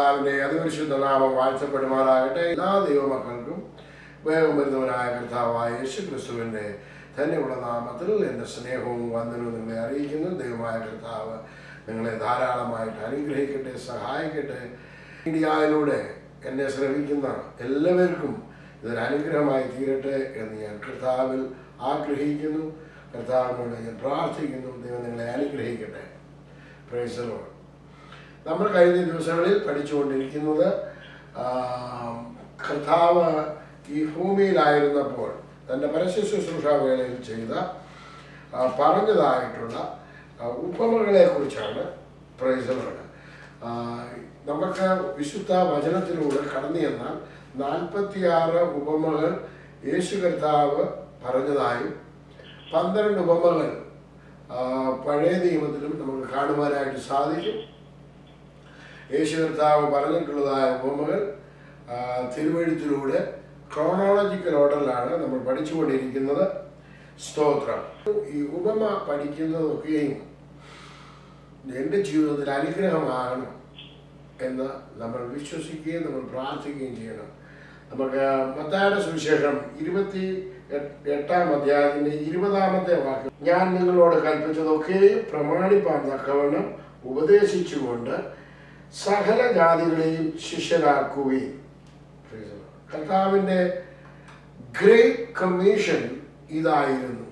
കർത്താവിൻ്റെ അതിപരിശുദ്ധ നാമം വാഴ്ത്തപ്പെടുമാറാകട്ടെ. എല്ലാ ദൈവമക്കൾക്കും വേഗം വരുന്നവനായ കർത്താവായ യേശു ക്രിസ്തുവിൻ്റെ തന്നെയുള്ള നാമത്തിൽ എൻ്റെ സ്നേഹവും വന്ദനവും നിങ്ങളെ അറിയിക്കുന്നു. ദൈവമായ കർത്താവ് നിങ്ങളെ ധാരാളമായിട്ട് അനുഗ്രഹിക്കട്ടെ, സഹായിക്കട്ടെ. മീഡിയയിലൂടെ എന്നെ ശ്രമിക്കുന്ന എല്ലാവർക്കും ഇതൊരു അനുഗ്രഹമായി തീരട്ടെ എന്ന് ഞാൻ കർത്താവിൽ ആഗ്രഹിക്കുന്നു. കർത്താവിനോട് ഞാൻ പ്രാർത്ഥിക്കുന്നു. ദൈവം നിങ്ങളെ അനുഗ്രഹിക്കട്ടെ. Price the Lord. നമ്മൾ കഴിഞ്ഞ ദിവസങ്ങളിൽ പഠിച്ചുകൊണ്ടിരിക്കുന്നത് കർത്താവ് ഈ ഭൂമിയിലായിരുന്നപ്പോൾ തൻ്റെ പരസ്യ ശുശ്രൂഷാ വേളയിൽ ചെയ്ത പറഞ്ഞതായിട്ടുള്ള ഉപമകളെ കുറിച്ചാണ്. Price the Lord. നമുക്ക് വിശുദ്ധ വചനത്തിലൂടെ കടന്നു ചെന്നാൽ 46 ഉപമകൾ യേശു കർത്താവ് പറഞ്ഞതായും 12 ഉപമകൾ പഴയ നിയമത്തിലും നമുക്ക് കാണുവാനായിട്ട് സാധിക്കും. യേശു കർത്താവ് പറഞ്ഞിട്ടുള്ളതായ ഉപമകൾ തിരുവെഴുത്തിലൂടെ ക്രോണോളജിക്കൽ ഓർഡറിലാണ് നമ്മൾ പഠിച്ചുകൊണ്ടിരിക്കുന്നത്. സ്തോത്രം. ഈ ഉപമ പഠിക്കുന്നതൊക്കെയും എൻ്റെ ജീവിതത്തിൽ അനുഗ്രഹമാകണം എന്ന് നമ്മൾ വിശ്വസിക്കുകയും നമ്മൾ പ്രാർത്ഥിക്കുകയും ചെയ്യണം. നമുക്ക് മത്തായിയുടെ സുവിശേഷം 28-ാം അധ്യായത്തിൻ്റെ 20-ാമത്തെ വാക്യം, ഞാൻ നിങ്ങളോട് കൽപ്പിച്ചതൊക്കെയും പ്രമാണിപ്പാൻ തക്കവണ്ണം ഉപദേശിച്ചുകൊണ്ട് സകല ജാതികളെയും ശിഷ്യരാക്കുകയും. കർത്താവിൻ്റെ ഗ്രേറ്റ് കമ്മീഷൻ ഇതായിരുന്നു,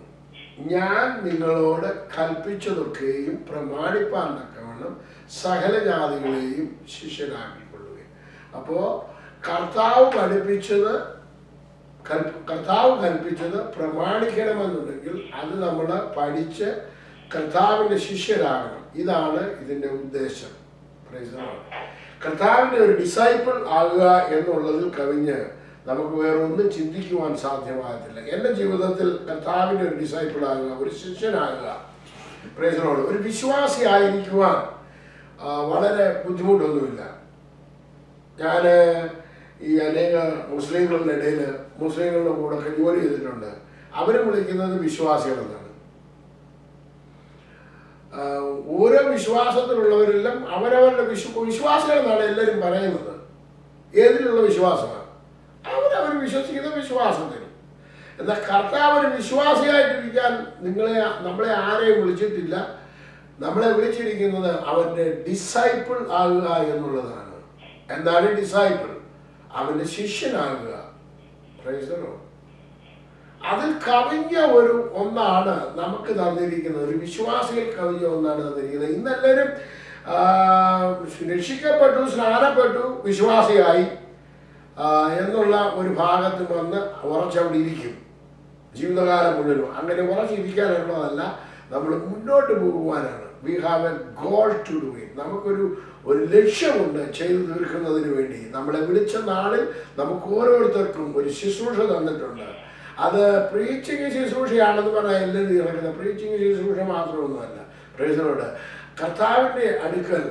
ഞാൻ നിങ്ങളോട് കൽപ്പിച്ചതൊക്കെയും പ്രമാണിപ്പാൻ തക്കവണ്ണം സകല ജാതികളെയും ശിഷ്യരാക്കിക്കൊള്ളുകയും. അപ്പോൾ കർത്താവ് കൽപ്പിച്ചത് പ്രമാണിക്കണമെന്നുണ്ടെങ്കിൽ അത് നമ്മൾ പഠിച്ച് കർത്താവിൻ്റെ ശിഷ്യരാകണം. ഇതാണ് ഇതിൻ്റെ ഉദ്ദേശം. കർത്താവിൻ്റെ ഒരു ഡിസൈപ്പിൾ ആകുക എന്നുള്ളതിൽ കവിഞ്ഞ് നമുക്ക് വേറെ ഒന്നും ചിന്തിക്കുവാൻ സാധ്യമാകത്തില്ല. എൻ്റെ ജീവിതത്തിൽ കർത്താവിൻ്റെ ഒരു ഡിസൈപ്പിൾ ആകുക, ഒരു ശിഷ്യനാകുക, പ്രേസനോട് ഒരു വിശ്വാസി ആയിരിക്കുവാൻ വളരെ ബുദ്ധിമുട്ടൊന്നുമില്ല. ഞാൻ ഈ അനേക മുസ്ലിങ്ങളുടെ ഇടയിൽ മുസ്ലിങ്ങളുടെ കൂടെ ജോലി ചെയ്തിട്ടുണ്ട്. അവരും വിളിക്കുന്നത് വിശ്വാസികളെന്നാണ്. ഓരോ വിശ്വാസത്തിലുള്ളവരെല്ലാം അവരവരുടെ വിശ്വാസികളെന്നാണ് എല്ലാവരും പറയുന്നത്. ഏതിലുള്ള വിശ്വാസമാണ്? അവരവർ വിശ്വസിക്കുന്ന വിശ്വാസത്തിന്. എന്നാൽ കർത്താവ് ഒരു വിശ്വാസിയായിട്ടിരിക്കാൻ നമ്മളെ ആരെയും വിളിച്ചിട്ടില്ല. നമ്മളെ വിളിച്ചിരിക്കുന്നത് അവൻ്റെ ഡിസൈപ്പിൾ ആകുക എന്നുള്ളതാണ്. എന്താണ് ഡിസൈപ്പിൾ? അവൻ്റെ ശിഷ്യനാകുക. Price the Lord. അതിൽ കവിഞ്ഞ ഒന്നാണ് നമുക്ക് തന്നിരിക്കുന്നത്. ഒരു വിശ്വാസികൾ കവിഞ്ഞ ഒന്നാണ് തന്നിരിക്കുന്നത്. ഇന്നെല്ലാവരും രക്ഷിക്കപ്പെട്ടു, സ്നാനപ്പെട്ടു, വിശ്വാസിയായി എന്നുള്ള ഒരു ഭാഗത്ത് വന്ന് ഉറച്ചവിടെ ഇരിക്കും ജീവിതകാലം മുഴുവനും. അങ്ങനെ ഉറച്ചിരിക്കാനുള്ളതല്ല, നമ്മൾ മുന്നോട്ട് പോകുവാനാണ്. We have a goal to do it. നമുക്കൊരു ലക്ഷ്യമുണ്ട് ചെയ്തു തീർക്കുന്നതിന് വേണ്ടി. നമ്മളെ വിളിച്ച നാളിൽ നമുക്ക് ഓരോരുത്തർക്കും ഒരു ശുശ്രൂഷ തന്നിട്ടുണ്ട്. അത് പ്രീച്ചിങ് ശുശ്രൂഷയാണെന്ന് പറഞ്ഞാൽ എല്ലാവരും നടക്കുന്ന പ്രീച്ചിങ് ശുശ്രൂഷ മാത്രമൊന്നുമല്ല. Praise the Lord. കർത്താവിൻ്റെ അടുക്കൽ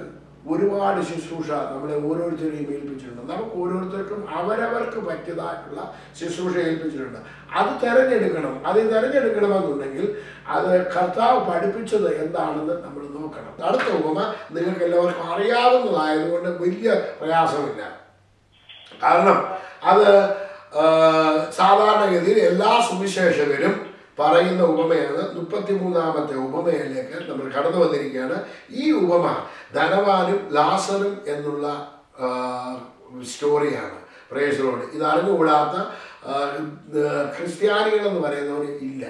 ഒരുപാട് ശുശ്രൂഷ നമ്മളെ ഓരോരുത്തരെയും ഏൽപ്പിച്ചിട്ടുണ്ട്. നമുക്ക് ഓരോരുത്തർക്കും അവരവർക്ക് പറ്റിയതായിട്ടുള്ള ശുശ്രൂഷ ഏൽപ്പിച്ചിട്ടുണ്ട്. അത് തിരഞ്ഞെടുക്കണം. അത് തിരഞ്ഞെടുക്കണമെന്നുണ്ടെങ്കിൽ അത് കർത്താവ് പഠിപ്പിച്ചത് എന്താണെന്ന് നമ്മൾ നോക്കണം. അടുത്ത ഉപമ നിങ്ങൾക്ക് എല്ലാവർക്കും അറിയാവുന്നതായതുകൊണ്ട് വലിയ പ്രയാസമില്ല. കാരണം അത് സാധാരണഗതിയിൽ എല്ലാ സുവിശേഷകരും പറയുന്ന ഉപമയാണ്. 33-ാമത്തെ ഉപമയിലേക്ക് നമ്മൾ കടന്നു വന്നിരിക്കുകയാണ്. ഈ ഉപമ ധനവാനും ലാസറും എന്നുള്ള സ്റ്റോറിയാണ്. Praise the Lord. ഇത് അറിഞ്ഞുകൂടാത്ത ക്രിസ്ത്യാനികളെന്ന് പറയുന്നവർ ഇല്ല.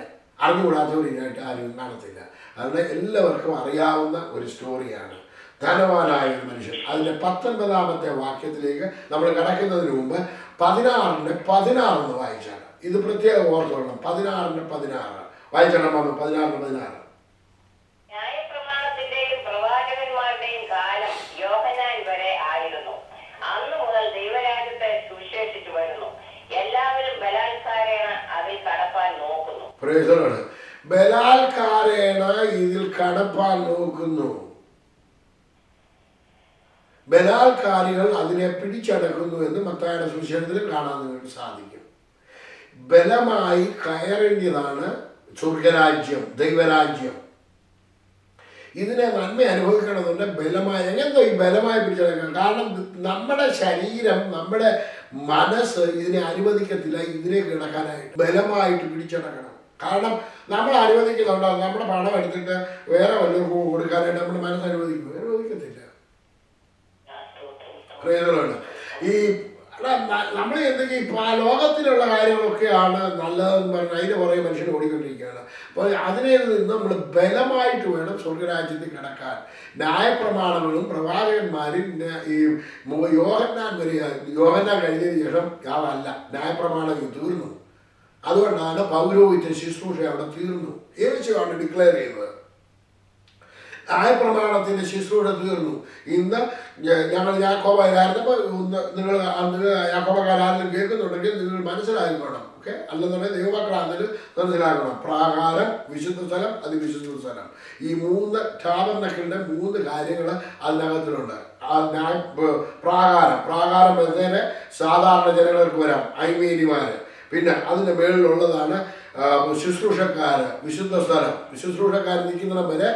അറിഞ്ഞുകൂടാത്തവരിനായിട്ട് ആരും കാണത്തില്ല. അതിന് എല്ലാവർക്കും അറിയാവുന്ന ഒരു സ്റ്റോറിയാണ്. ധനവാനായ ഒരു മനുഷ്യൻ. അതിൻ്റെ 19-ാമത്തെ വാക്യത്തിലേക്ക് നമ്മൾ കടക്കുന്നതിന് മുമ്പ് 16-16 വായിച്ചാണ്. ഇത് പ്രത്യേകം ഓർത്തോളണം. 16-16 വായിച്ചണം. 16-16. ന്യായപ്രമാണത്തിന്റെയും പ്രവാചകന്മാരുടെയും കാലം യോഹന്നാൻ വരെ ആയിരുന്നു. അന്ന് മുതൽ ദൈവരാജ്യത്തെ സുവിശേഷിച്ചു വരുന്നു. എല്ലാവരും ബലാത്കാരേണ അതിൽ കടപ്പാൻ നോക്കുന്നു. Price the Lord. ബലാത്കാരേണ ഇതിൽ കടപ്പാൻ നോക്കുന്നു. ബലാത്കാരികൾ അതിനെ പിടിച്ചടക്കുന്നു എന്ന് മത്തായിയുടെ സുവിശേഷത്തിൽ കാണാൻ നിങ്ങൾക്ക് സാധിക്കും. ബലമായി കയറേണ്ടതാണ് സ്വർഗരാജ്യം, ദൈവരാജ്യം. ഇതിനെ നന്മ അനുഭവിക്കണമെന്നുണ്ട് ബലമായി. എങ്ങനത്തെ ഈ ബലമായി പിടിച്ചെടുക്കണം? കാരണം നമ്മുടെ ശരീരം, നമ്മുടെ മനസ്സ് ഇതിനെ അനുവദിക്കത്തില്ല ഇതിലേക്ക് കിടക്കാനായിട്ട്. ബലമായിട്ട് പിടിച്ചെടുക്കണം. കാരണം നമ്മൾ അനുവദിക്കുന്നുണ്ടോ? നമ്മുടെ പണം എടുത്തിട്ട് വേറെ വല്ലവർക്കും കൊടുക്കാനായിട്ട് നമ്മുടെ മനസ്സ് അനുവദിക്കത്തില്ല. പ്രയോജനമുണ്ട്. ഈ നമ്മൾ എന്തെങ്കിലും ഇപ്പം ആ ലോകത്തിലുള്ള കാര്യങ്ങളൊക്കെയാണ് നല്ലതെന്ന് പറഞ്ഞാൽ അതിന് കുറേ മനുഷ്യർ ഓടിക്കൊണ്ടിരിക്കുകയാണ്. അപ്പോൾ അതിനെ നിന്ന് നമ്മൾ ബലമായിട്ട് വേണം സ്വർഗരാജ്യത്തിൽ കിടക്കാൻ. ന്യായപ്രമാണങ്ങളും പ്രവാചകന്മാരും ഈ യോഹന്നാൻ കഴിഞ്ഞതിന് ശേഷം അതല്ല, ന്യായപ്രമാണം തീർന്നു. അതുകൊണ്ടാണ് പൗരോഹിത്യ ശുശ്രൂഷ അവിടെ തീർന്നു. യേശുവാണ് ഡിക്ലെയർ ചെയ്തത്. ന്യായപ്രമാണത്തിൻ്റെ ശുശ്രൂഷ തീർന്നു. ഇന്ന് ഞങ്ങൾ യാക്കോബക്കാരായിരുന്നപ്പോൾ നിങ്ങൾ യാക്കോബക്കാരും കേൾക്കുന്നുണ്ടെങ്കിൽ നിങ്ങൾ മനസ്സിലാക്കണം. ഓക്കെ, അല്ലെന്നുണ്ടെങ്കിൽ ദൈവമക്കളാണെങ്കിലും മനസ്സിലാക്കണം. പ്രാകാരം, വിശുദ്ധ സ്ഥലം, അതിവിശുദ്ധ സ്ഥലം. ഈ 3 ടാബർനക്കിളിൻ്റെ 3 കാര്യങ്ങൾ അതിനകത്തിലുണ്ട്. പ്രാകാരം എന്നതിന് സാധാരണ ജനങ്ങൾക്ക് വരാം, ഐമേനിമാർ. പിന്നെ അതിൻ്റെ മേളിലുള്ളതാണ് ശുശ്രൂഷക്കാർ, വിശുദ്ധ സ്ഥലം. ശുശ്രൂഷക്കാർ നിൽക്കുന്നിടം വരെ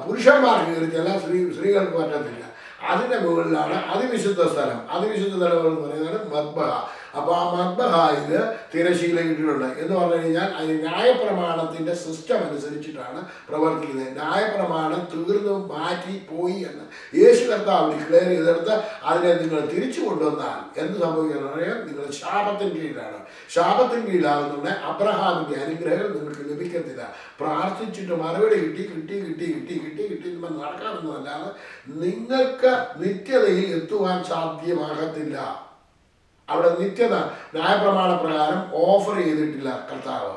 പുരുഷന്മാർക്ക് കയറിച്ചല്ല, സ്ത്രീകൾക്ക് പറ്റത്തില്ല. അതിൻ്റെ മുകളിലാണ് അതിവിശുദ്ധ സ്ഥലം. അതിവിശുദ്ധ സ്ഥലം എന്ന് പറയുന്നത് മദ്ബഹ. അപ്പോൾ ആ മദ്ബഹയിൽ തിരശീല ഇട്ടിട്ടുണ്ട് എന്ന് പറഞ്ഞു കഴിഞ്ഞാൽ അതിന് ന്യായപ്രമാണത്തിൻ്റെ സിസ്റ്റം അനുസരിച്ചിട്ടാണ് പ്രവർത്തിക്കുന്നത്. ന്യായപ്രമാണം തീർന്നു മാറ്റി പോയി എന്ന് യേശു കർത്താവ് ഡിക്ലെയർ ചെയ്തെടുത്ത് അതിനെ നിങ്ങൾ തിരിച്ചു കൊണ്ടുവന്നാൽ എന്ത് സംഭവിക്കുന്നത് പറയാം? നിങ്ങൾ ശാപത്തിന് കീഴിലാണ്. ശാപത്തിന് കീഴിലാകുന്നുണ്ടെങ്കിൽ അബ്രഹാമിൻ്റെ അനുഗ്രഹം നിങ്ങൾക്ക് ലഭിക്കത്തില്ല. പ്രാർത്ഥിച്ചിട്ട് മറുപടി കിട്ടി നടക്കാമെന്നല്ലാതെ നിങ്ങൾക്ക് നിത്യതയിൽ എത്തുവാൻ സാധ്യമാകത്തില്ല. അവിടെ നിത്യത ന്യായപ്രമാണ പ്രകാരം ഓഫർ ചെയ്തിട്ടില്ല കർത്താവ്.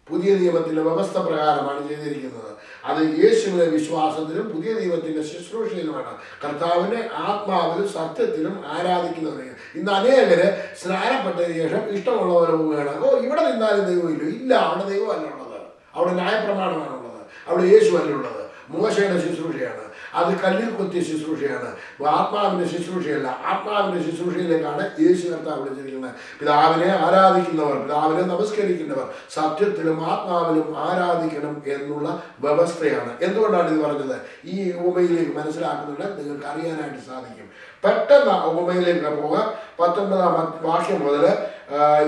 പുതിയ നിയമത്തിൻ്റെ വ്യവസ്ഥ പ്രകാരമാണ് ചെയ്തിരിക്കുന്നത്. അത് യേശുവിനെ വിശ്വാസത്തിലും പുതിയ നിയമത്തിൻ്റെ ശുശ്രൂഷയിലുമാണ് കർത്താവിനെ ആത്മാവിലും സത്യത്തിലും ആരാധിക്കുന്നവരെ. ഇന്ന് അനേകര് സ്നാനപ്പെട്ടതിന് ശേഷം ഇഷ്ടമുള്ളവരെ പോവുകയാണ്. ഇവിടെ നിന്നാലും ദൈവമില്ല. ഇല്ല, അവിടെ ദൈവമല്ല ഉള്ളത്, അവിടെ ന്യായപ്രമാണമാണുള്ളത്, അവിടെ യേശുവല്ല ഉള്ളത്. മോശയുടെ ശുശ്രൂഷയാണ്, അത് കല്ലിൽ കൊത്തിയ ശുശ്രൂഷയാണ്, ആത്മാവിൻ്റെ ശുശ്രൂഷയല്ല. ആത്മാവിൻ്റെ ശുശ്രൂഷയിലേക്കാണ് യേശു കർത്താവ് വിളിച്ചിരിക്കുന്നത്. പിതാവിനെ ആരാധിക്കുന്നവർ, പിതാവിനെ നമസ്കരിക്കുന്നവർ സത്യത്തിലും ആത്മാവിലും ആരാധിക്കണം എന്നുള്ള വ്യവസ്ഥയാണ്. എന്തുകൊണ്ടാണ് ഇത് പറഞ്ഞത്? ഈ ഉപമയിലേക്ക് മനസ്സിലാക്കുന്നുണ്ട് നിങ്ങൾക്ക് അറിയാനായിട്ട് സാധിക്കും. പെട്ടെന്ന് ഉപമയിലേക്ക് പോവുക. 19-ാം വാക്യം മുതൽ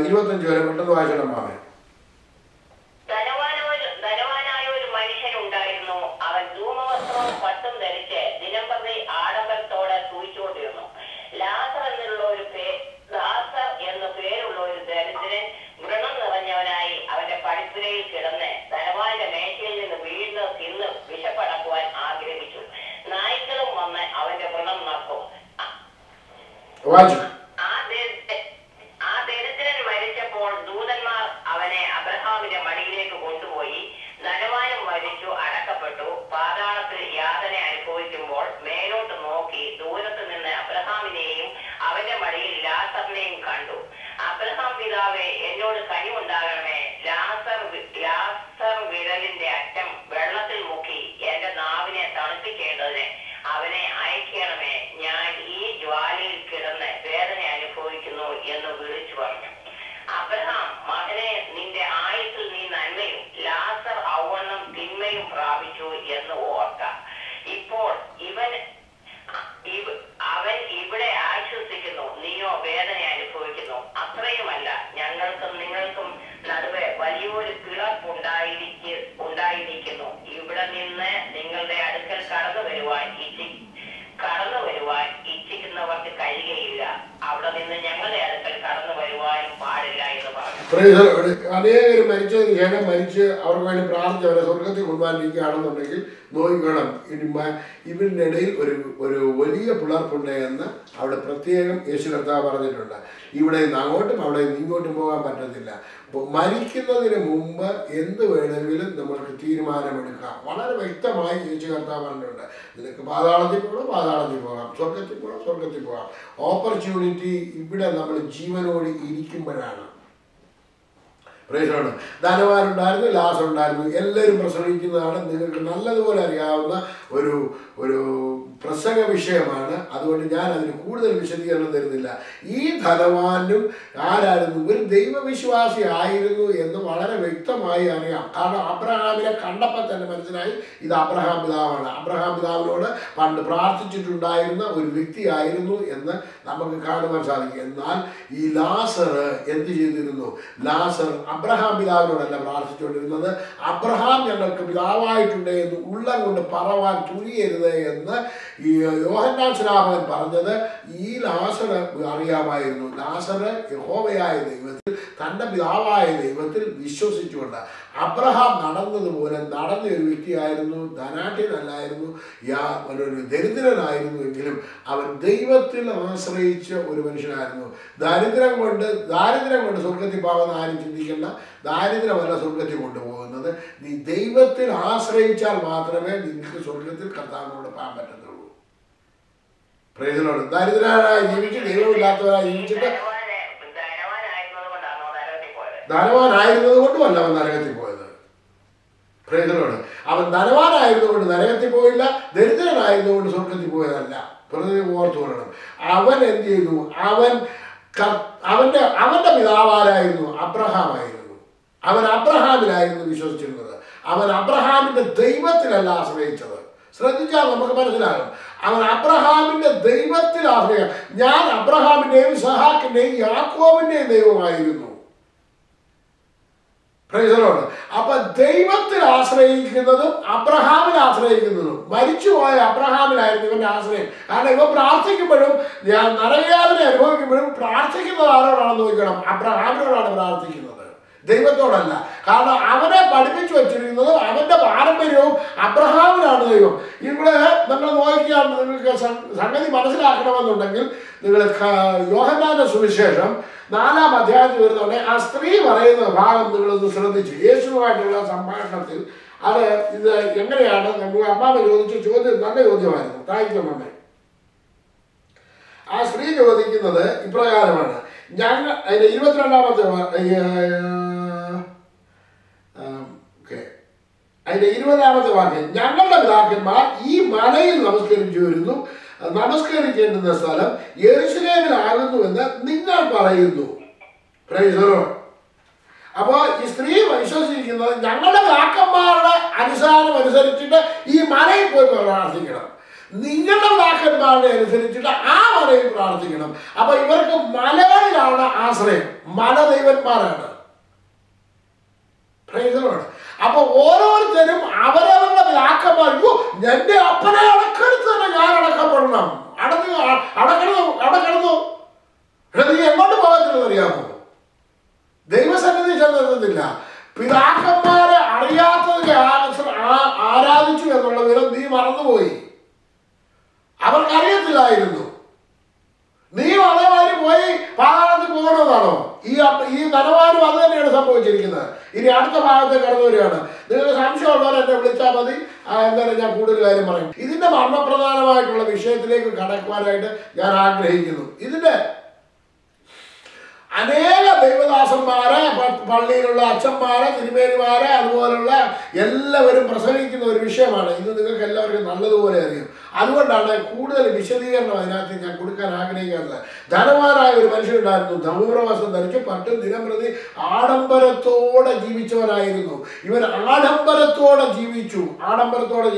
25 വരെ പെട്ടെന്ന് വായിക്കണം. മാമേ, പട്ടും ധരിച്ച് ദിനംപ്രതി ആഡംബരത്തോടെ സൂചിച്ചുകൊണ്ടിരുന്നു. ലാസർ എന്നു പേരുള്ള ഒരു ദരിദ്രൻ വ്രണം നിറഞ്ഞവനായി അവന്റെ പടിപ്പുരയിൽ കിടന്ന് ധനവാന്റെ മേശയിൽ നിന്ന് വീഴുന്ന തിന്ന് വിശപ്പടക്കുവാൻ ആഗ്രഹിച്ചു. നായ്ക്കളും വന്ന് അവന്റെ വ്രണം നക്കും. ആ ദരിദ്രൻ മരിച്ചപ്പോൾ ദൂതന്മാർ അവനെ അബ്രഹാമിന്റെ മടിയിലേക്ക് കൊണ്ടുപോയി. ധനവാനും മരിച്ചു, അടക്കപ്പെട്ടു. പാതാളത്തിൽ യാതന അനുഭവിക്കുമ്പോൾ മേലോട്ട് നോക്കി ദൂരത്ത് നിന്ന് അബ്രഹാമിനെയും അവന്റെ മടിയിൽ ലാസറിനെയും കണ്ടു. അബ്രഹാം പിതാവേ, എന്നോട് കനിവുണ്ടാകണമേ. ലാസർ വിരലിന്റെ അറ്റം വെള്ളത്തിൽ മുക്കി എന്റെ നാവിനെ തണുപ്പിക്കേണ്ടതിന് അവനെ അയക്കണമേ. ഞാൻ ഈ ജ്വാലയിൽ കിടന്ന് വേദന അനുഭവിക്കുന്നു എന്ന് വിളിച്ചു പറഞ്ഞു. അബ്രഹാം, മകനെ, നിന്റെ ആയുസ്സിൽ നീ നന്മയും ലാസർ ഔവണ്ണം തിന്മയും പ്രാപിച്ചു എന്ന് ഓർക്ക. ഇപ്പോൾ അവൻ ഇവിടെ ആശ്വസിക്കുന്നു, നീയോ വേദന അനുഭവിക്കുന്നു. അത്രയുമല്ല, ഞങ്ങൾക്കും നിങ്ങൾക്കും നടുവെ വലിയൊരു ഉണ്ടായിരിക്കുന്നു. ഇവിടെ നിന്ന് നിങ്ങളുടെ അടുക്കൽ കടന്നു വരുവാൻ ഇച്ഛിക്കുന്നവർക്ക് കഴിയുകയില്ല. അവിടെ നിന്ന് ഞങ്ങളുടെ അടുക്കൽ കടന്നു വരുവാനും പാടില്ല എന്ന് പറഞ്ഞു. അനേകരും മരിച്ചതിന് ശേഷം മരിച്ച് അവർക്ക് വേണ്ടി പ്രാർത്ഥിച്ച് അവരെ സ്വർഗത്തിൽ കൊണ്ടുപോകാനിരിക്കുകയാണെന്നുണ്ടെങ്കിൽ നോക്കണം. ഇവരുടെ ഇടയിൽ ഒരു വലിയ പിളർപ്പുണ്ട് എന്ന് അവിടെ പ്രത്യേകം യേശു കർത്താവ് പറഞ്ഞിട്ടുണ്ട്. ഇവിടെ നിന്ന് അങ്ങോട്ടും അവിടെ നിന്ന് ഇങ്ങോട്ടും പോകാൻ പറ്റത്തില്ല. മരിക്കുന്നതിന് മുമ്പ് എന്ത് വേണമെങ്കിലും നമ്മൾക്ക് തീരുമാനമെടുക്കാം. വളരെ വ്യക്തമായി യേശു കർത്താവ് പറഞ്ഞിട്ടുണ്ട്. നിനക്ക് പാതാളത്തിൽ പോകണം, പാതാളത്തിൽ പോകാം, സ്വർഗത്തിൽ പോകാം, സ്വർഗത്തിൽ പോകാം. ഓപ്പർച്യൂണിറ്റി ഇവിടെ നമ്മൾ ജീവനോട് ഇരിക്കുമ്പോഴാണ്. പ്രൈസ്. ധനവാനുണ്ടായിരുന്നു, ലാസർ ഉണ്ടായിരുന്നു. എല്ലാവരും പ്രസംഗിക്കുന്നതാണ്. നിങ്ങൾക്ക് നല്ലതുപോലെ അറിയാവുന്ന ഒരു ഒരു പ്രസംഗ വിഷയമാണ്. അതുകൊണ്ട് ഞാൻ അതിന് കൂടുതൽ വിശദീകരണം തരുന്നില്ല. ഈ ധനവാനും ആരായിരുന്നു? ഒരു ദൈവവിശ്വാസി ആയിരുന്നു എന്ന് വളരെ വ്യക്തമായി അറിയാം. കാരണം അബ്രഹാമിനെ കണ്ടപ്പോൾ തന്നെ മനസ്സിലായി ഇത് അബ്രഹാം പിതാവാണ്. അബ്രഹാം പിതാവിനോട് പണ്ട് പ്രാർത്ഥിച്ചിട്ടുണ്ടായിരുന്ന ഒരു വ്യക്തിയായിരുന്നു എന്ന് നമുക്ക് കാണുവാൻ സാധിക്കും. എന്നാൽ ഈ ലാസർ എന്ത് ചെയ്തിരുന്നു? ലാസർ അബ്രഹാം പിതാവിനോടല്ല പ്രാർത്ഥിച്ചുകൊണ്ടിരുന്നത്. അബ്രഹാം ഞങ്ങൾക്ക് പിതാവായിട്ടുണ്ട് എന്ന് ഉള്ളം കൊണ്ട് പറവാൻ തുനിയരുത് എന്ന് ഈ യോഹന്നാൻ സ്നാപകൻ പറഞ്ഞത് ഈ ലാസർ അറിയാമായിരുന്നു. ലാസർ യഹോവയായ ദൈവത്തിൽ, തൻ്റെ പിതാവായ ദൈവത്തിൽ വിശ്വസിച്ചുകൊണ്ട് അബ്രഹാം നടന്നതുപോലെ നടന്ന ഒരു വ്യക്തിയായിരുന്നു. ധനാഢ്യനല്ലായിരുന്നു, ഒരു ദരിദ്രനായിരുന്നു എങ്കിലും അവൻ ദൈവത്തിൽ ആശ്രയിച്ച ഒരു മനുഷ്യനായിരുന്നു. ദാരിദ്ര്യം കൊണ്ട് സ്വർഗത്തിൽ പോകാൻ ആരും ചിന്തിക്കേണ്ട. ദാരിദ്ര്യമല്ല സ്വർഗത്തിൽ കൊണ്ടുപോകുന്നത്. നീ ദൈവത്തിൽ ആശ്രയിച്ചാൽ മാത്രമേ നിങ്ങൾക്ക് സ്വർഗത്തിൽ കർത്താവിനോട് പോകാൻ പറ്റത്തുള്ളൂ. പ്രയോജനമാണ്. ദരിദ്രനായി ജീവിച്ച് ദൈവമില്ലാത്തവരായി ജീവിച്ചിട്ട് ധനവാനായിരുന്നത് കൊണ്ടുമല്ല അവൻ നരകത്തിൽ പോയത്. പ്രയോജനമാണ്. അവൻ ധനവാനായിരുന്നുകൊണ്ട് നരകത്തിൽ പോയില്ല, ദരിദ്രനായിരുന്നുകൊണ്ട് സ്വർഗത്തിൽ പോയതല്ല. പ്രതി ഓർത്തു കൊള്ളണം. അവൻ എന്ത് ചെയ്തു? അവന്റെ പിതാവാരായിരുന്നു? അബ്രഹാമായിരുന്നു. അവൻ അബ്രഹാമിലായിരുന്നു വിശ്വസിച്ചിരുന്നത്. അവൻ അബ്രഹാമിന്റെ ദൈവത്തിലല്ല ആശ്രയിച്ചത്. ശ്രദ്ധിച്ചാൽ നമുക്ക് മനസ്സിലാകും. അവൻ അബ്രഹാമിന്റെ ദൈവത്തിൽ ആശ്രയിക്കുക. ഞാൻ അബ്രഹാമിന്റെയും ഇസഹാക്കിന്റെയും യാക്കോബിന്റെയും ദൈവമായിരുന്നു. പ്രൈസലോട്. അപ്പൊ ദൈവത്തിൽ ആശ്രയിക്കുന്നതും അബ്രഹാമിൽ ആശ്രയിക്കുന്നതും, മരിച്ചുപോയ അബ്രഹാമിലായിരുന്നു ഇവന്റെ ആശ്രയം. കാരണം ഇവ പ്രാർത്ഥിക്കുമ്പോഴും, ഞാൻ നരകയാതന അനുഭവിക്കുമ്പോഴും പ്രാർത്ഥിക്കുന്നത് ആരോടാണെന്ന് നോക്കണം? അബ്രഹാമിനോടാണ് പ്രാർത്ഥിക്കുന്നത്, ദൈവത്തോടല്ല. കാരണം അവനെ പഠിപ്പിച്ചു വച്ചിരിക്കുന്നത്, അവന്റെ പാരമ്പര്യവും അബ്രഹാമിനാണ് ദൈവം. ഇവിടെ നമ്മൾ നോക്കിയാൽ നിങ്ങൾക്ക് സംഗതി മനസ്സിലാക്കണമെന്നുണ്ടെങ്കിൽ നിങ്ങൾ യോഹന്നാന്റെ സുവിശേഷം 4-ാം അധ്യായത്തിൽ വരുന്നതോടെ ആ സ്ത്രീ പറയുന്ന ഭാഗം നിങ്ങളൊന്ന് ശ്രദ്ധിച്ചു. യേശുവായിട്ടുള്ള സംഭാഷണത്തിൽ അത് ഇത് എങ്ങനെയാണ്? നമുക്ക് അമ്മാമ ചോദിച്ച ചോദ്യം നല്ല ചോദ്യമായിരുന്നു. താഴ്ച അമ്മ. ആ സ്ത്രീ ചോദിക്കുന്നത് ഇപ്രകാരമാണ്. ഞങ്ങൾ അതിന്റെ 22-ാമത്തെ അതിന്റെ 20-ാമത്തെ വാക്യം, ഞങ്ങളുടെ പിതാക്കന്മാർ ഈ മലയിൽ നമസ്കരിച്ചു വരുന്നു. നമസ്കരിക്കേണ്ടുന്ന സ്ഥലം യെരൂശലേമിലാകുന്നുവെന്ന് നിങ്ങൾ പറയുന്നു. Price the Lord. അപ്പോ ഈ സ്ത്രീ വിശ്വസിക്കുന്നത് ഞങ്ങളുടെ പിതാക്കന്മാരുടെ അനുസരിച്ചിട്ട് ഈ മലയിൽ പോയി പ്രാർത്ഥിക്കണം, നിങ്ങളുടെ പിതാക്കന്മാരുടെ അനുസരിച്ചിട്ട് ആ മലയിൽ പ്രാർത്ഥിക്കണം. അപ്പൊ ഇവർക്ക് മലകളിലാണ് ആശ്രയം, മലദൈവന്മാരാണ്. Price the Lord. അപ്പൊ ഓരോരുത്തരും അവരവരുടെ പിതാക്കന്മാർ, എന്റെ അപ്പനെ അടക്കെടുത്ത് തന്നെ ഞാൻ അടക്കപ്പെടണം, അടക്കിടന്നു നീ എങ്ങോട്ട് പോകത്തില്ലെന്ന് അറിയാമോ? ദൈവസന്നിധി ചെന്നെത്തുന്നില്ല. പിതാക്കന്മാരെ അറിയാത്തതിനെ ആരാധിച്ചു എന്നുള്ള വിവരം നീ മറന്നുപോയി. അവർക്കറിയത്തില്ലായിരുന്നു. നീ അതേമാതിരി പോയി പാതാളത്തിൽ പോകണമെന്നാണോ? ഈ ധനവാനും അത് തന്നെയാണ് സംഭവിച്ചിരിക്കുന്നത്. ഇനി അടുത്ത ഭാഗത്ത് കടന്നു വരികയാണ്. നിങ്ങൾക്ക് സംശയമുള്ളവർ എന്നെ വിളിച്ചാൽ മതി. എന്തായാലും ഞാൻ കൂടുതൽ കാര്യം പറയും. ഇതിന്റെ മർമ്മപ്രധാനമായിട്ടുള്ള വിഷയത്തിലേക്ക് കടക്കുവാനായിട്ട് ഞാൻ ആഗ്രഹിക്കുന്നു. ഇതിന്റെ അനേക ദൈവദാസന്മാരെ, പള്ളിയിലുള്ള അച്ഛന്മാരെ, തിരുമേനിമാരെ, അതുപോലുള്ള എല്ലാവരും പ്രസംഗിക്കുന്ന ഒരു വിഷയമാണ്. ഇത് നിങ്ങൾക്ക് എല്ലാവർക്കും നല്ലതുപോലെ അറിയാം. അതുകൊണ്ടാണ് കൂടുതൽ വിശദീകരണം അതിനകത്ത് ഞാൻ കൊടുക്കാൻ ആഗ്രഹിക്കാത്തത്. ധനവാനായ ഒരു മനുഷ്യനുണ്ടായിരുന്നു. ധനുപ്രവാസം ധരിച്ച് പട്ടും ദിനംപ്രതി ആഡംബരത്തോടെ ജീവിച്ചവനായിരുന്നു. ഇവൻ ആഡംബരത്തോടെ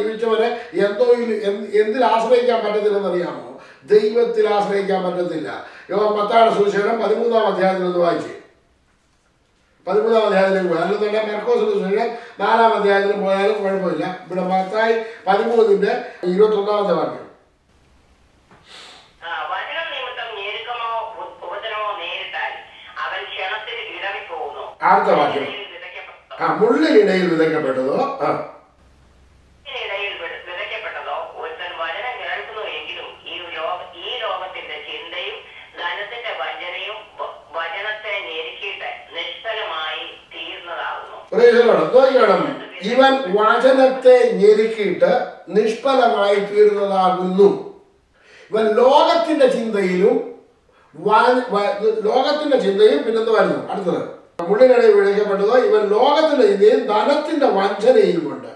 ജീവിച്ചവനെ എന്തിൽ ആശ്രയിക്കാൻ പറ്റത്തില്ലെന്നറിയാമോ? ദൈവത്തിൽ ആശ്രയിക്കാൻ പറ്റത്തില്ല. മത്തായിയുടെ സുവിശേഷം 13-ാം അധ്യായത്തിൽ ഒന്ന് വായിച്ച് 13-ാം അധ്യായത്തിലേക്ക് പോയി. അല്ലെന്നുണ്ടെങ്കിൽ മർക്കോസിന്റെ സുവിശേഷം 4-ാം അധ്യായത്തിൽ പോയാലും കുഴപ്പമില്ല. ഇവിടെ മത്തായി 13-ന്റെ 21-ാമത്തെ വാക്യം. അടുത്ത വാക്യം, മുള്ളിനിടയിൽ വിതയ്ക്കപ്പെട്ടതോ നോക്കണം. ഇവൻ വചനത്തെ ഞെരുക്കിയിട്ട് നിഷ്ഫലമായി തീർന്നതാകുന്നു. ഇവൻ ലോകത്തിന്റെ ചിന്തയും പിന്നെന്ത് വരുന്നു? അടുത്തത് മുള്ളിനിടയിൽ വിളിക്കപ്പെട്ടതോ ഇവൻ ലോകത്തിന്റെ ഇതേയും ധനത്തിന്റെ വഞ്ചനയും കൊണ്ട്.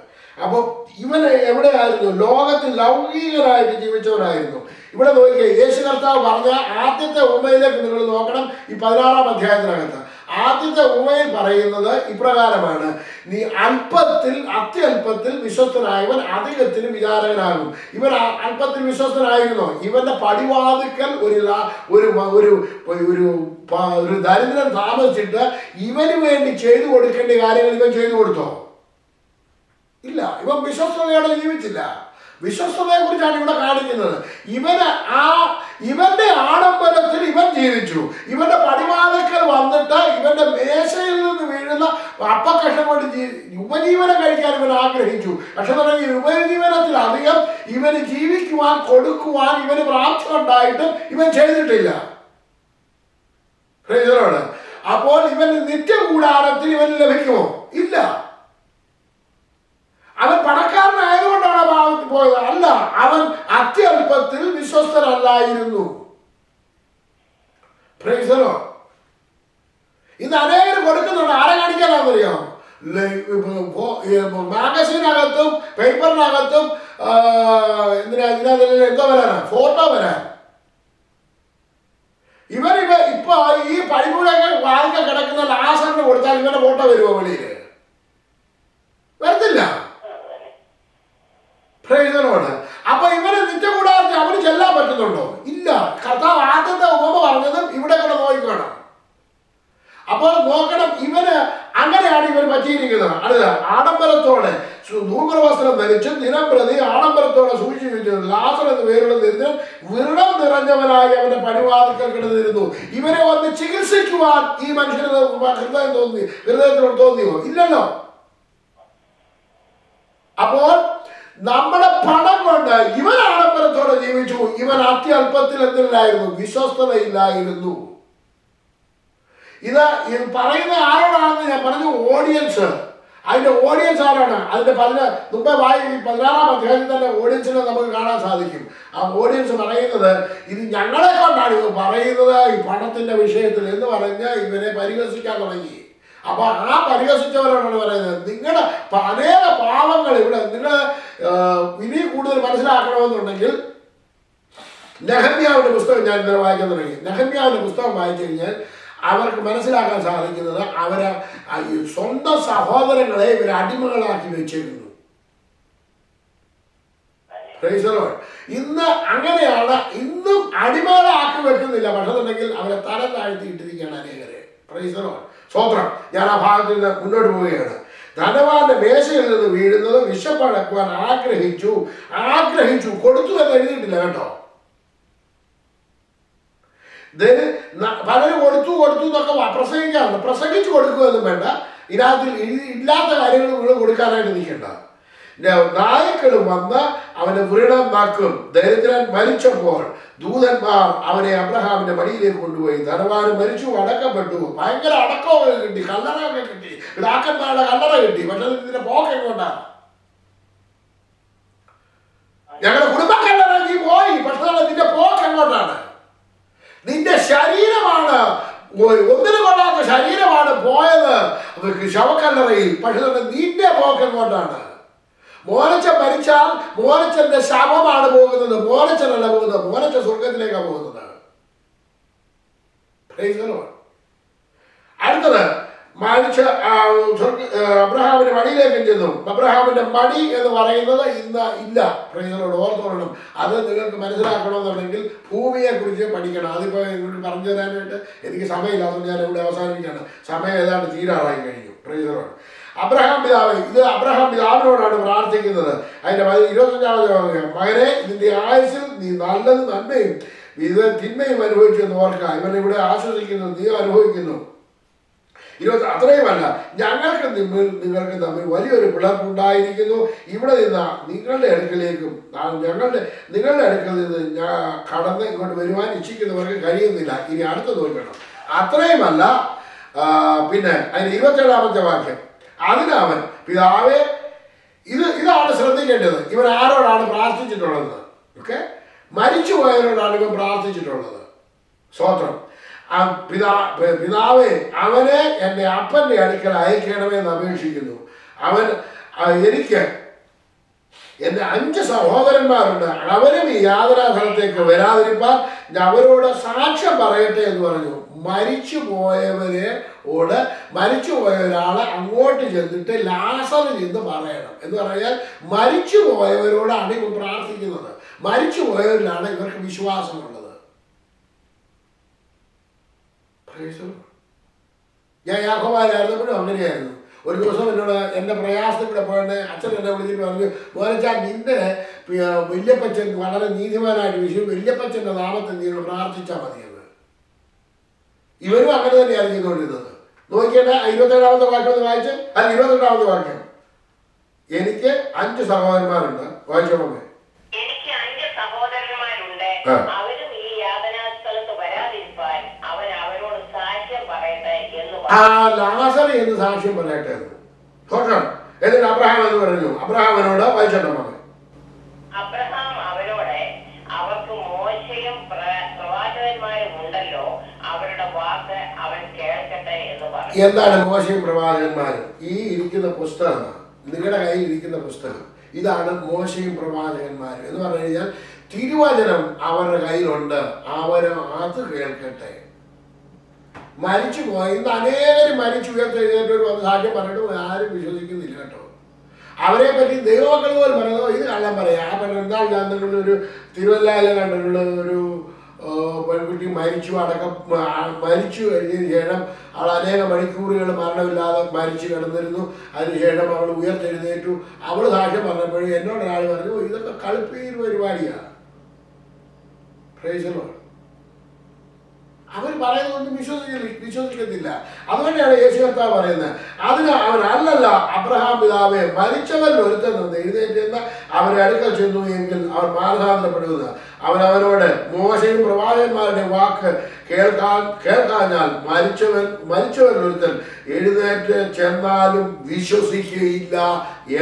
അപ്പൊ ഇവൻ എവിടെയായിരുന്നു? ലോകത്തിൽ ലൗകികനായിട്ട് ജീവിച്ചവനായിരുന്നു. ഇവിടെ നോക്കിയേ, യേശു കർത്താവ് പറഞ്ഞ ആദ്യത്തെ ഉപമയിലേക്ക് നിങ്ങൾ നോക്കണം. ഈ 16-ാം അധ്യായത്തിനകത്ത് ആദ്യത്തെ ഉപമയിൽ പറയുന്നത് ഇപ്രകാരമാണ്: നീ അത്യല്പത്തിൽ വിശ്വസ്തനായവൻ അധികത്തിന് വിചാരകനാകും. ഇവൻ അല്പത്തിൽ വിശ്വസ്തനായിരുന്നോ? ഇവന്റെ പടിവാതിക്കൽ ഒരു ദരിദ്രൻ താമസിച്ചിട്ട് ഇവന് വേണ്ടി ചെയ്തു കൊടുക്കേണ്ട കാര്യങ്ങൾ ഇവൻ ചെയ്തു കൊടുത്തോ? ഇല്ല. ഇവൻ വിശ്വസ്തയോടെ ജീവിച്ചില്ല. വിശ്വസ്തതയെ കുറിച്ചാണ് ഇവിടെ കാണിക്കുന്നത്. ഇവന്റെ ആഡംബരത്തിൽ ഇവൻ ജീവിച്ചു. ഇവന്റെ പടിവാതിക്കൽ വന്നിട്ട് ഇവന്റെ മേശയിൽ നിന്ന് വീഴുന്ന അപ്പക്കഷ്ണം കൊണ്ട് ഉപജീവനം കഴിക്കാൻ ഇവൻ ആഗ്രഹിച്ചു. പക്ഷെ ഈ ഉപജീവനത്തിൽ അധികം ഇവന് ജീവിക്കുവാൻ കൊടുക്കുവാൻ ഇവന് പ്രാപ്തി ഉണ്ടായിട്ടും ഇവൻ ചെയ്തിട്ടില്ല. അപ്പോൾ ഇവന് നിത്യകൂടാരത്തിൽ ഇവന് ലഭിക്കുമോ? ഇല്ല. അവൻ പണക്കാരനായതുകൊണ്ടാണ് ഭാവത്തിൽ പോയത്? അല്ല, അവൻ അത്യല്പത്തിൽ വിശ്വസ്തനല്ലായിരുന്നു. ഇന്ന് അനേകർ കൊടുക്കുന്നുണ്ട്. ആരെ കാണിക്കാനാണെന്നറിയോ? മാഗസീനകത്തും പേപ്പറിനകത്തും എന്തോ വരാനാ? ഫോട്ടോ വരാൻ. ഇപ്പൊ ഈ പടിമൂലൊക്കെ വാതിക്ക കിടക്കുന്ന ലാസറിന് കൊടുത്താൽ ഇവന്റെ ഫോട്ടോ വരുമോ വെളിയില്? വരത്തില്ല. അപ്പൊ ഇവന് നിത്യകൂടാരത്തിൽ അവന് ചെല്ലാൻ പറ്റുന്നുണ്ടോ? ഇല്ല. കർത്താവ് ആദ്യത്തെ ഉപമ പറഞ്ഞതും ഇവിടെ കൂടെ നോക്കണം. അപ്പോൾ നോക്കണം, ഇവന് അങ്ങനെയാണ് ഇവർ പറ്റിയിരിക്കുന്നത്. അടുത്ത ആഡംബരത്തോടെ ധൂമ്രവസ്ത്രം ധരിച്ചും ദിനം പ്രതി ആഡംബരത്തോടെ സൂക്ഷിച്ചു ലാസർ എന്ന് പേരുള്ള ദരിദ്രൻ വ്രണം നിറഞ്ഞവനായി അവന്റെ പടിവാതിക്കൽ കിടന്നിരുന്നു. ഇവരെ വന്ന് ചികിത്സിക്കുവാൻ ഈ മനുഷ്യന് ഹൃദയത്തിനോട് തോന്നിയോ? ഇല്ലല്ലോ. അപ്പോൾ നമ്മുടെ പണം കൊണ്ട് ഇവൻ ആഡംബരത്തോടെ ജീവിച്ചു. ഇവൻ അത്യല്പത്തിൽ എന്തില്ലായിരുന്നു? വിശ്വസ്തതയില്ലായിരുന്നു. ഇത് പറയുന്ന ആരോടാണെന്ന് ഞാൻ പറഞ്ഞു. ഓഡിയൻസ്. അതിന്റെ ഓഡിയൻസ് ആരാണ്? അതിന്റെ മുമ്പേ 16-ാം അധ്യായത്തിൽ തന്നെ ഓഡിയൻസിനെ നമുക്ക് കാണാൻ സാധിക്കും. ആ ഓഡിയൻസ് പറയുന്നത് ഇത് ഞങ്ങളെ കൊണ്ടാണ് ഇത് പറയുന്നത് ഈ പണത്തിന്റെ വിഷയത്തിൽ എന്ന് പറഞ്ഞ് ഇവരെ പരിഹസിക്കാൻ തുടങ്ങി. അപ്പൊ ആ പരിഹസിച്ചവരോടാണ് പറയുന്നത്, നിങ്ങളുടെ അനേക പാവങ്ങൾ ഇവിടെ നിങ്ങൾ ഇനി കൂടുതൽ മനസ്സിലാക്കണമെന്നുണ്ടെങ്കിൽ നെഹമ്യാവിന്റെ പുസ്തകം ഞാൻ ഇന്നലെ വായിക്കാൻ തുടങ്ങി. നെഹമ്യാവിന്റെ പുസ്തകം വായിച്ചു കഴിഞ്ഞാൽ അവർക്ക് മനസ്സിലാക്കാൻ സാധിക്കുന്നത് അവരെ സ്വന്തം സഹോദരങ്ങളെ ഇവർ അടിമകളാക്കി വെച്ചിരുന്നു. ഇന്ന് അങ്ങനെയാണ്. ഇന്നും അടിമകളാക്കി വെക്കുന്നില്ല. പക്ഷെ ഉണ്ടെങ്കിൽ അവരെ തരം താഴ്ത്തിയിട്ടിരിക്കുകയാണ് അനേകരെ. സ്വോത്രം. ഞാൻ ആ ഭാഗത്തിൽ നിന്ന് മുന്നോട്ട് പോവുകയാണ്. ധനവാന്റെ മേശയിൽ നിന്ന് വീഴുന്നത് വിശപ്പടക്കുവാൻ ആഗ്രഹിച്ചു കൊടുത്തു എന്ന് എഴുതിയിട്ടില്ല കേട്ടോ. പലരും കൊടുത്തു എന്നൊക്കെ പ്രസംഗിക്കാറുണ്ട്. പ്രസംഗിച്ചു കൊടുക്കുകയൊന്നും വേണ്ട. ഇതിനകത്തിൽ ഇല്ലാത്ത കാര്യങ്ങൾ നിങ്ങൾ കൊടുക്കാനായിട്ട് നിൽക്കണ്ട. നായ്ക്കളും വന്ന് അവനെ വ്രണം നാക്കും. ദരിദ്രൻ മരിച്ചപ്പോൾ ദൂതന്മാർ അവനെ അബ്രഹാമിന്റെ മടിയിലേക്ക് കൊണ്ടുപോയി. ധനവാന് മരിച്ചു, അടക്കപ്പെട്ടു. ഭയങ്കര അടക്കമൊക്കെ കിട്ടി, കല്ലറയൊക്കെ കിട്ടി, പിതാക്കന്മാരുടെ കല്ലറ കിട്ടി. പക്ഷെ ഇതിന്റെ പോക്ക് എങ്ങോട്ടാണ്? ഞങ്ങളുടെ കുടുംബ കല്ലറ നീ പോയി, പക്ഷെ നിന്റെ പോക്ക് എങ്ങോട്ടാണ്? നിന്റെ ശരീരമാണ്, ഒന്നിനു കൊള്ളാത്ത ശരീരമാണ് പോയത് ശവക്കല്ലറയിൽ. പക്ഷെ നിന്റെ പോക്ക് എങ്ങോട്ടാണ്? മോനച്ചൻ മരിച്ചാൽ മോനച്ചന്റെ ശവമാണ് പോകുന്നത്, മോനച്ചനല്ല പോകുന്നത്. മോനച്ചൻ സ്വർഗത്തിലേക്കാണ് പോകുന്നത്. അടുത്തത് മരിച്ച അബ്രഹാമിന്റെ മടിയിലേക്ക് ചെന്നു. അബ്രഹാമിന്റെ മടി എന്ന് പറയുന്നത് ഇന്ന് ഇല്ല. പ്രൈസലോട് ഓർത്തോളണം. അത് നിങ്ങൾക്ക് മനസ്സിലാക്കണമെന്നുണ്ടെങ്കിൽ ഭൂമിയെ കുറിച്ച് പഠിക്കണം. അതിപ്പോ നിങ്ങൾക്ക് പറഞ്ഞു തരാനായിട്ട് എനിക്ക് സമയമില്ലാത്തത് ഞാൻ ഇവിടെ അവസാനിപ്പിക്കുകയാണ്. സമയം ഏതാണ്ട് തീരാറായി കഴിഞ്ഞു. പ്രൈസലോട് അബ്രഹാം പിതാവ്, ഇത് അബ്രഹാം പിതാവിനോടാണ് പ്രാർത്ഥിക്കുന്നത്. അതിന്റെ 25-ാമത്തെ മകനെ, ഇതിന്റെ ആയുസ്സിൽ നീ നന്മയും ഇത് തിന്മയും അനുഭവിച്ചു എന്ന് ഓർക്കുക. ഇവനിവിടെ ആശ്വസിക്കുന്നു, നീ അനുഭവിക്കുന്നു. അത്രയുമല്ല, നിങ്ങൾക്ക് തമ്മിൽ വലിയൊരു പിളർപ്പുണ്ടായിരിക്കുന്നു. ഇവിടെ നിന്ന് നിങ്ങളുടെ അടുക്കലേക്കും നിങ്ങളുടെ അടുക്കൽ നിന്ന് കടന്ന് ഇങ്ങോട്ട് വരുവാൻ ഇച്ഛിക്കുന്നവർക്ക് കഴിയുന്നില്ല. ഇനി അടുത്ത നോക്കണം. അത്രയുമല്ല, പിന്നെ അതിന് 27-ാമത്തെ വാക്യം, അതിനവൻ പിതാവേ, ഇതാണ് ശ്രദ്ധിക്കേണ്ടത്. ഇവൻ ആരോടാണ് പ്രാർത്ഥിച്ചിട്ടുള്ളത്? ഓക്കെ, മരിച്ചുപോയവരോടാണ് ഇവൻ പ്രാർത്ഥിച്ചിട്ടുള്ളത്. സ്തോത്രം. പിതാവേ അവനെ എൻ്റെ അപ്പൻ്റെ അടുക്കൽ അയക്കണമെന്ന് അപേക്ഷിക്കുന്നു. എനിക്ക് എൻ്റെ 5 സഹോദരന്മാരുണ്ട്, അവരും ഈ യാതനാസ്ഥലത്തേക്ക് വരാതിരിപ്പാൻ അവരോട് സാക്ഷ്യം പറയട്ടെ എന്ന് പറഞ്ഞു. മരിച്ചുപോയ ഒരാളെ അങ്ങോട്ട് ചെന്നിട്ട് ലാസർ എന്ന് പറയണം എന്ന് പറഞ്ഞാൽ മരിച്ചുപോയവരോടാണ് ഇവർ പ്രാർത്ഥിക്കുന്നത്. മരിച്ചുപോയവരിലാണ് ഇവർക്ക് വിശ്വാസമുള്ളത്. ഞാൻ യാക്കോബായിലായിരുന്നപ്പോഴും അങ്ങനെയായിരുന്നു. ഒരു ദിവസം എന്നോട് എൻ്റെ പ്രയാസത്തിൽ കൂടെ പോയിട്ട് അച്ഛൻ എന്നെ വിളിച്ചിട്ട് പറഞ്ഞു, മോനച്ചാൻ നിന്റെ വല്യപ്പച്ചൻ വളരെ നീതിമാനായിട്ട് വല്യപ്പച്ചൻ്റെ നാമത്തിൽ നീ പ്രാർത്ഥിച്ചാൽ മതിയെന്ന്. ഇവരും അങ്ങനെ തന്നെയാണ് ചെയ്തുകൊണ്ടിരുന്നത്. നോക്കിയിട്ട് 27ാമത്തെ വാക്യം ഒന്ന് വായിച്ച്, അല്ല 22ാമത്തെ വാക്യം. എനിക്ക് 5 സഹോദരന്മാരുണ്ട്. വായിച്ചോളൂ. എനിക്ക് 5 സഹോദരന്മാരുണ്ട്, അവരും ഈ യാതനാസ്ഥലത്ത് വരാതിരിപ്പാൻ അവൻ അവരോട് സാക്ഷ്യം പറയട്ടെ എന്ന് പറഞ്ഞു. ലാസർ എന്ന് സാക്ഷ്യം പറയട്ടെ എന്ന്. എന്നിട്ട് അബ്രഹാം എന്ന് പറഞ്ഞു. അബ്രഹാമിനോട് വായിച്ചോട്ടെ. അബ്രഹാം അവരോട്, അവർക്ക് മോശയും പ്രവാചകന്മാരും ഉണ്ടല്ലോ, അവരുടെ വാക്ക് അവൻ കേൾക്കട്ടെ എന്ന് പറഞ്ഞു. എന്താണ് മോശയും പ്രവാചകന്മാരും? ഈ ഇരിക്കുന്ന പുസ്തകമാണ്, നിങ്ങളുടെ കയ്യിൽ ഇരിക്കുന്ന പുസ്തകം. ഇതാണ് മോശയും പ്രവാചകന്മാരും എന്ന് പറഞ്ഞു കഴിഞ്ഞാൽ തിരുവചനം അവരുടെ കയ്യിലുണ്ട്, അവർ അത് കേൾക്കട്ടെ. മരിച്ചുപോയി ഇന്ന് അനേകരും മരിച്ചു ഉയർത്തെഴുന്നേറ്റവർ വന്ന് സാക്ഷ്യം പറഞ്ഞിട്ട് ആരും വിശ്വസിക്കുന്നില്ല കേട്ടോ. അവരെ പറ്റി ദൈവമക്കൾ പോലും പറയുന്നത് ഇത് കള്ളം പറയാം. ആ എന്നാൽ ഞാൻ നിങ്ങളൊരു തിരുവല്ലയിലെ കണ്ടിട്ടുള്ള ഒരു പെൺകുട്ടി മരിച്ചു കഴിഞ്ഞതിന് ശേഷം അവൾ അനേക മണിക്കൂറുകൾ മരണമില്ലാതെ മരിച്ചു കിടന്നിരുന്നു. അതിനുശേഷം അവൾ ഉയർത്തെഴുന്നേറ്റു. അവൾ സാക്ഷ്യം പറഞ്ഞപ്പോഴും എന്നോട് ഒരാൾ പറഞ്ഞു, ഇതൊക്കെ കളിപ്പീർ പരിപാടിയാണ്. Price the Lord. അവർ പറയുന്നതൊന്നും വിശ്വസിക്കത്തില്ല. അതുകൊണ്ടാണ് യേശു കർത്താവ് പറയുന്നത്, അതിന് അവൻ അല്ലല്ല അബ്രഹാം പിതാവേ, മരിച്ചവരിൽ ഒരുത്തൻ നിന്ന് എഴുന്നേറ്റെന്ന് അവരെ അടുക്കൽ ചെന്നു എങ്കിൽ അവർ മാനസാന്തരപ്പെടുന്നത്. അവനവരോട് മോശയും പ്രവാചകന്മാരുടെ വാക്ക് കേൾക്കാഞ്ഞാൽ മരിച്ചവരിൽ ഒരുത്തൻ എഴുന്നേറ്റ് ചെന്നാലും വിശ്വസിക്കുകയില്ല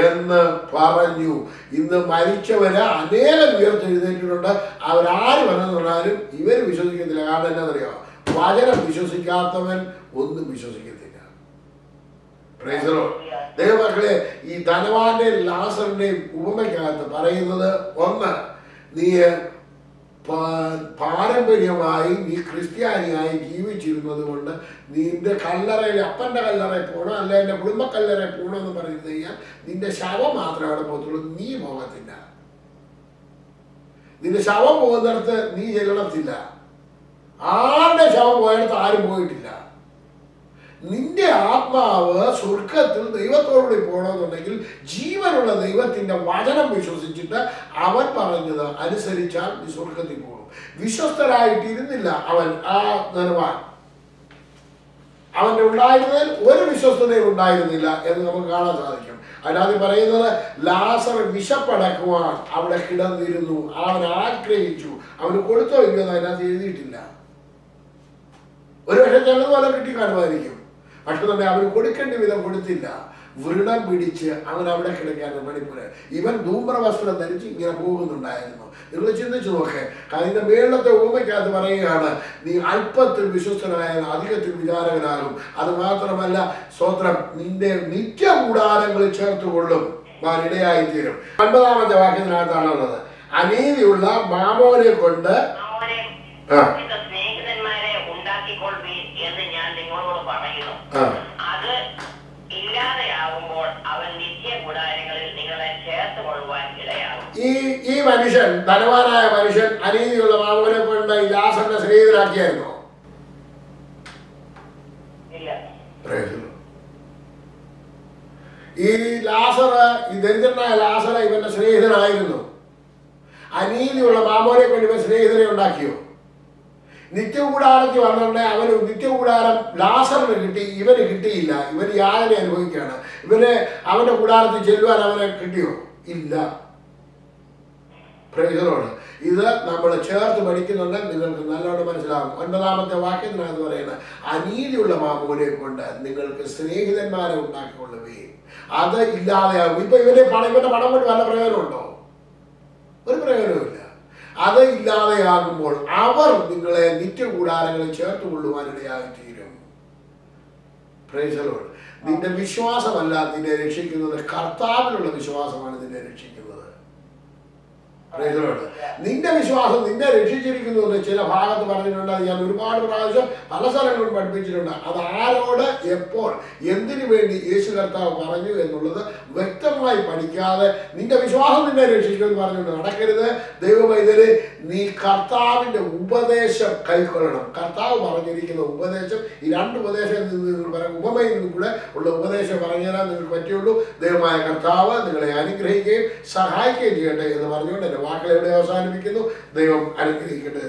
എന്ന് പറഞ്ഞു. ഇന്ന് മരിച്ചവര് അനേകം ഉയർത്തെഴുന്നേറ്റിട്ടുണ്ട്. അവരാര് പറഞ്ഞു പറഞ്ഞാലും ഇവർ വിശ്വസിക്കത്തില്ല. കാരണം എന്താണെന്നറിയാമോ? വചനം വിശ്വസിക്കാത്തവൻ ഒന്നും വിശ്വസിക്കത്തില്ല. Price the Lord. ദൈവമക്കളെ, ഈ ധനവാന്റെയും ലാസറിന്റെയും ഉപമയ്ക്കകത്ത് പറയുന്നത്, ഒന്ന്, നീ പാരമ്പര്യമായി നീ ക്രിസ്ത്യാനിയായി ജീവിച്ചിരുന്നത് കൊണ്ട് നിന്റെ കല്ലറയിൽ അപ്പൻ്റെ കല്ലറയിൽ പോകണം, അല്ലെ എൻ്റെ കുടുംബ കല്ലറയിൽ പോകണം എന്ന് പറയുന്നത് കഴിഞ്ഞാൽ നിന്റെ ശവം മാത്രമേ അവിടെ പോകത്തുള്ളൂ, നീ പോകത്തില്ല. നിന്റെ ശവം പോകുന്നിടത്ത് നീ ചെല്ലണത്തില്ല. ആരുടെ ശവം പോയിടത്ത് ആരും പോയിട്ടില്ല. നിന്റെ ആത്മാവ് സ്വർഗത്തിൽ ദൈവത്തോടുകൂടി പോകണമെന്നുണ്ടെങ്കിൽ ജീവനുള്ള ദൈവത്തിന്റെ വചനം വിശ്വസിച്ചിട്ട് അവൻ പറഞ്ഞത് അനുസരിച്ചാൽ നീ സ്വർഗത്തിൽ പോകും. വിശ്വസ്തരായിട്ടിരുന്നില്ല അവൻ. ആ ധനവാൻ അവന്റെ ഉണ്ടായിരുന്നതിൽ ഒരു വിശ്വസ്തതയും ഉണ്ടായിരുന്നില്ല എന്ന് നമുക്ക് കാണാൻ സാധിക്കും. അതിനകത്ത് പറയുന്നത്, ലാസർ വിശപ്പടക്കുവാൻ അവിടെ കിടന്നിരുന്നു, അവൻ ആഗ്രഹിച്ചു. അവന് കൊടുത്തോ ഇല്ലെന്ന് അതിനകത്ത് എഴുതിയിട്ടില്ല. ഒരു പക്ഷേ ചിലതുപോലെ കിട്ടിക്കാണുമായിരിക്കും. പക്ഷെ തന്നെ അവന് കൊടുക്കേണ്ട വിധം കൊടുത്തില്ല. വ്രണം പിടിച്ച് അവൻ അവിടെ കിടക്കാൻ മണിപ്പൂര്. ഇവൻ ധൂമ്രവസ്ത്രം ധരിച്ച് ഇങ്ങനെ പോകുന്നുണ്ടായിരുന്നു. നിങ്ങൾ ചിന്തിച്ചു നോക്കേ. അതിന്റെ മേളത്തെ ഉപമയ്ക്കകത്ത് പറയുകയാണ്, നീ അല്പത്തിൽ വിശ്വസ്തനായാൽ അധികത്തിൽ വിചാരകനാകും. അത് മാത്രമല്ല, സ്തോത്രം, നിന്റെ നിത്യകൂടാരങ്ങളിൽ ചേർത്തുകൊള്ളും ഇടയായിത്തീരും. 9ാമത്തെ വാക്യത്തിനകത്താണുള്ളത്, അനീതിയുള്ള മാമോനെ കൊണ്ട് സ്നേഹിതന്മാരെ ഉണ്ടാക്കിക്കൊള്ളുവീൻ എന്ന് ഞാൻ നിങ്ങളോട് പറയുന്നു. അത് ഇല്ലാതെയാകുമ്പോൾ അവൻ നിത്യകൂടാരങ്ങളിൽ നിങ്ങളെ ചേർത്ത് കൊള്ളുവാൻ ഇടയാകും. ഈ മനുഷ്യൻ, ധനവാനായ മനുഷ്യൻ, അനീതിയുള്ള മാമോനെ കൊണ്ട് ഈ ലാസറിനെ സ്നേഹിതനാക്കിയായിരുന്നോ? ഇല്ല. ഈ ലാസർ, ഈ ദരിദ്രനായ ലാസർ ഇവന്റെ സ്നേഹിതനായിരുന്നു. അനീതിയുള്ള മാമോനെ കൊണ്ട് ഇവൻ സ്നേഹിതനെ ഉണ്ടാക്കിയോ? നിത്യകൂടാരത്തിൽ വന്നോണ്ടേ അവന് നിത്യകൂടാരം ലാസറിന് കിട്ടി, ഇവന് കിട്ടിയില്ല. ഇവന് യാതന അനുഭവിക്കുകയാണ്. അവന്റെ കൂടാരത്തിൽ ചെല്ലുവാൻ അവനെ കിട്ടിയോ? ഇല്ല. പ്രൈസലോട്. ഇത് നമ്മൾ ചേർത്ത് പഠിക്കുന്നുണ്ടെങ്കിൽ നിങ്ങൾക്ക് നല്ലോണം മനസ്സിലാകും. 9ാമത്തെ വാക്യത്തിനകത്ത് പറയുന്നത്, അനീതിയുള്ള മാമോനെ കൊണ്ട് നിങ്ങൾക്ക് സ്നേഹിതന്മാരെ ഉണ്ടാക്കിക്കൊള്ളുകയും അത് ഇല്ലാതെയാകും. ഇപ്പൊ ഇവന്റെ പണം കൊണ്ട് വല്ല പ്രയോജനമുണ്ടോ? ഒരു പ്രയോജനമില്ല. അത് ഇല്ലാതെയാകുമ്പോൾ അവർ നിങ്ങളെ നിത്യകൂടാരങ്ങളിൽ ചേർത്തുകൊള്ളുവാനിടയായി തീരും. Price the Lord. നിന്റെ വിശ്വാസമല്ല നിന്നെ രക്ഷിക്കുന്നത്, കർത്താവിലുള്ള വിശ്വാസമാണ് നിന്നെ രക്ഷിക്കുന്നത്. Price the Lord. നിന്റെ വിശ്വാസം നിന്നെ രക്ഷിച്ചിരിക്കുന്നു എന്ന് ചില ഭാഗത്ത് പറഞ്ഞിട്ടുണ്ട്. അത് ഞാൻ ഒരുപാട് പ്രാവശ്യം പല സ്ഥലങ്ങളും പഠിപ്പിച്ചിട്ടുണ്ട്. അത് ആരോട്, എപ്പോൾ, എന്തിനു വേണ്ടി യേശു കർത്താവ് പറഞ്ഞു എന്നുള്ളത് വ്യക്തമായി പഠിക്കാതെ നിന്റെ വിശ്വാസം നിന്നെ രക്ഷിക്കുമെന്ന് പറഞ്ഞുകൊണ്ട് നടക്കരുത്. ദൈവമൈതലേ, നീ കർത്താവിന്റെ ഉപദേശം കൈക്കൊള്ളണം. കർത്താവ് പറഞ്ഞിരിക്കുന്ന ഉപദേശം, ഈ രണ്ട് ഉപദേശം ഉപമയിൽ നിന്നും കൂടെ ഉള്ള ഉപദേശം പറഞ്ഞുതരാൻ നിങ്ങൾക്ക് പറ്റുള്ളൂ. ദൈവമായ കർത്താവ് നിങ്ങളെ അനുഗ്രഹിക്കുകയും സഹായിക്കുകയും ചെയ്യട്ടെ എന്ന് പറഞ്ഞുകൊണ്ട് എൻ്റെ വാക്കുകൾ എവിടെ അവസാനിപ്പിക്കുന്നു. ദൈവം അനുഗ്രഹിക്കട്ടെ.